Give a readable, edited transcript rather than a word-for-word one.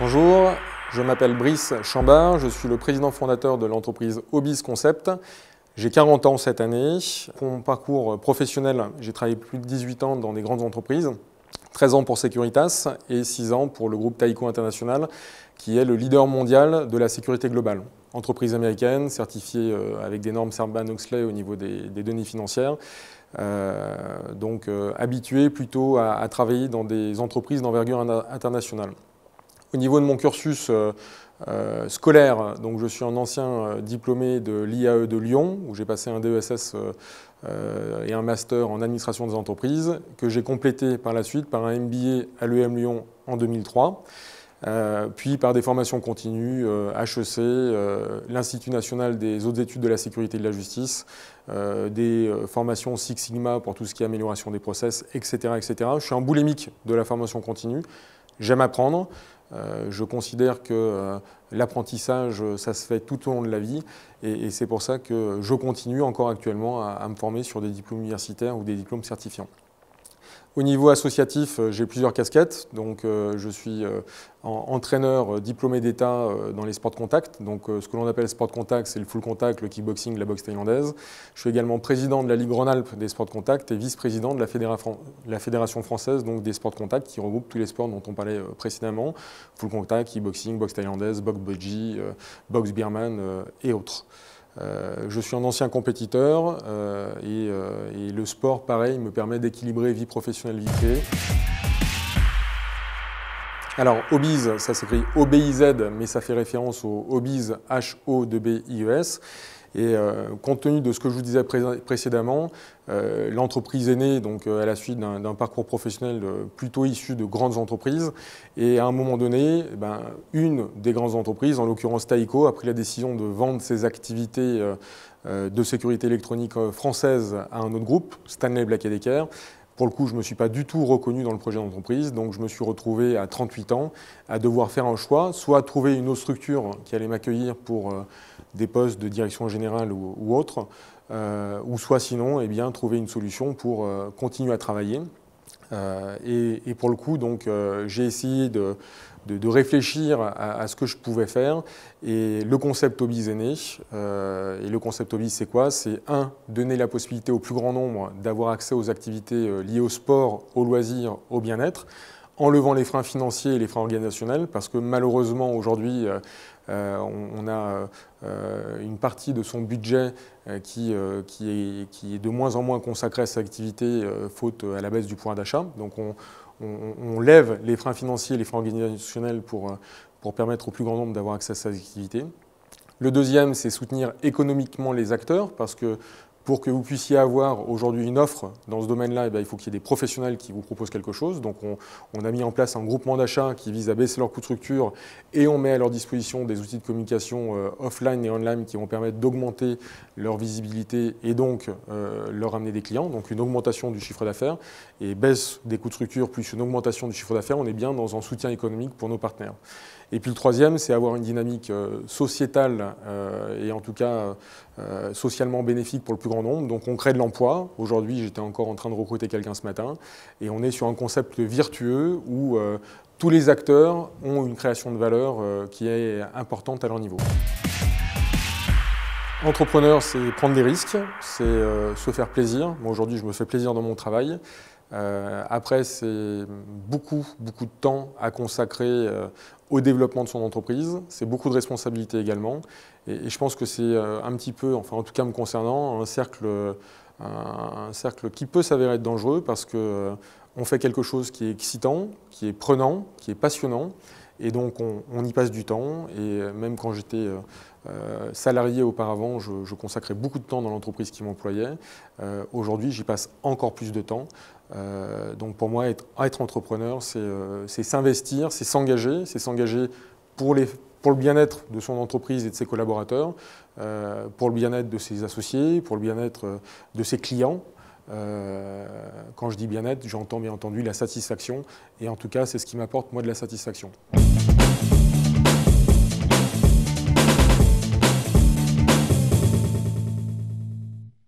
Bonjour, je m'appelle Brice Chambard, je suis le président fondateur de l'entreprise Obiz Concept. J'ai 40 ans cette année. Pour mon parcours professionnel, j'ai travaillé plus de 18 ans dans des grandes entreprises, 13 ans pour Securitas et 6 ans pour le groupe Tyco International, qui est le leader mondial de la sécurité globale. Entreprise américaine, certifiée avec des normes Sarbanes-Oxley au niveau des données financières. Habitué plutôt à travailler dans des entreprises d'envergure internationale. Au niveau de mon cursus scolaire, donc je suis un ancien diplômé de l'IAE de Lyon, où j'ai passé un DESS et un master en administration des entreprises, que j'ai complété par la suite par un MBA à l'EM Lyon en 2003. Puis par des formations continues, HEC, l'Institut national des hautes études de la sécurité et de la justice, des formations Six Sigma pour tout ce qui est amélioration des process, etc., etc. Je suis un boulémique de la formation continue, j'aime apprendre. Je considère que l'apprentissage, ça se fait tout au long de la vie et c'est pour ça que je continue encore actuellement à me former sur des diplômes universitaires ou des diplômes certifiants. Au niveau associatif, j'ai plusieurs casquettes. Donc, je suis entraîneur diplômé d'État dans les sports de contact. Donc, ce que l'on appelle sport de contact, c'est le full contact, le kickboxing, la boxe thaïlandaise. Je suis également président de la Ligue Rhône-Alpes des sports de contact et vice-président de la Fédération française donc des sports de contact qui regroupe tous les sports dont on parlait précédemment. Full contact, kickboxing, boxe thaïlandaise, boxe budgie, boxe birman et autres. Je suis un ancien compétiteur et le sport, pareil, me permet d'équilibrer vie professionnelle, vie privée. Alors, Obiz, ça s'écrit O-B-I-Z, mais ça fait référence au Obiz, H-O-B-I-E-S. Et compte tenu de ce que je vous disais précédemment, l'entreprise est née donc, à la suite d'un parcours professionnel plutôt issu de grandes entreprises. Et à un moment donné, une des grandes entreprises, en l'occurrence Tyco, a pris la décision de vendre ses activités de sécurité électronique française à un autre groupe, Stanley Black & Decker. Pour le coup, je ne me suis pas du tout reconnu dans le projet d'entreprise, donc je me suis retrouvé à 38 ans à devoir faire un choix, soit trouver une autre structure qui allait m'accueillir pour des postes de direction générale ou autre, ou soit sinon trouver une solution pour continuer à travailler. Et pour le coup, j'ai essayé de réfléchir à ce que je pouvais faire et le concept Obiz est né. Et le concept Obiz, c'est quoi? C'est donner la possibilité au plus grand nombre d'avoir accès aux activités liées au sport, au loisir, au bien-être, en levant les freins financiers et les freins organisationnels, parce que malheureusement aujourd'hui, on a une partie de son budget qui est de moins en moins consacrée à cette activité faute à la baisse du pouvoir d'achat. Donc on lève les freins financiers et les freins organisationnels pour permettre au plus grand nombre d'avoir accès à cette activité. Le deuxième, c'est soutenir économiquement les acteurs, parce que pour que vous puissiez avoir aujourd'hui une offre dans ce domaine-là, il faut qu'il y ait des professionnels qui vous proposent quelque chose. Donc on a mis en place un groupement d'achat qui vise à baisser leurs coûts de structure et on met à leur disposition des outils de communication offline et online qui vont permettre d'augmenter leur visibilité et donc leur amener des clients. Donc une augmentation du chiffre d'affaires et baisse des coûts de structure plus une augmentation du chiffre d'affaires, on est bien dans un soutien économique pour nos partenaires. Et puis le troisième, c'est avoir une dynamique sociétale et en tout cas socialement bénéfique pour le plus grand nombre. Donc on crée de l'emploi. Aujourd'hui, j'étais encore en train de recruter quelqu'un ce matin. Et on est sur un concept vertueux où tous les acteurs ont une création de valeur qui est importante à leur niveau. Entrepreneur, c'est prendre des risques, c'est se faire plaisir. Moi aujourd'hui, je me fais plaisir dans mon travail. Après, c'est beaucoup de temps à consacrer au développement de son entreprise. C'est beaucoup de responsabilités également. Et je pense que c'est un petit peu, enfin en tout cas me concernant, un cercle qui peut s'avérer être dangereux parce qu'on fait quelque chose qui est excitant, qui est prenant, qui est passionnant. Et donc on y passe du temps. Et même quand j'étais salarié auparavant, je consacrais beaucoup de temps dans l'entreprise qui m'employait. Aujourd'hui, j'y passe encore plus de temps. Donc pour moi, être entrepreneur, c'est s'investir, c'est s'engager pour le bien-être de son entreprise et de ses collaborateurs, pour le bien-être de ses associés, pour le bien-être de ses clients. Quand je dis bien-être, j'entends bien entendu la satisfaction et en tout cas, c'est ce qui m'apporte moi de la satisfaction.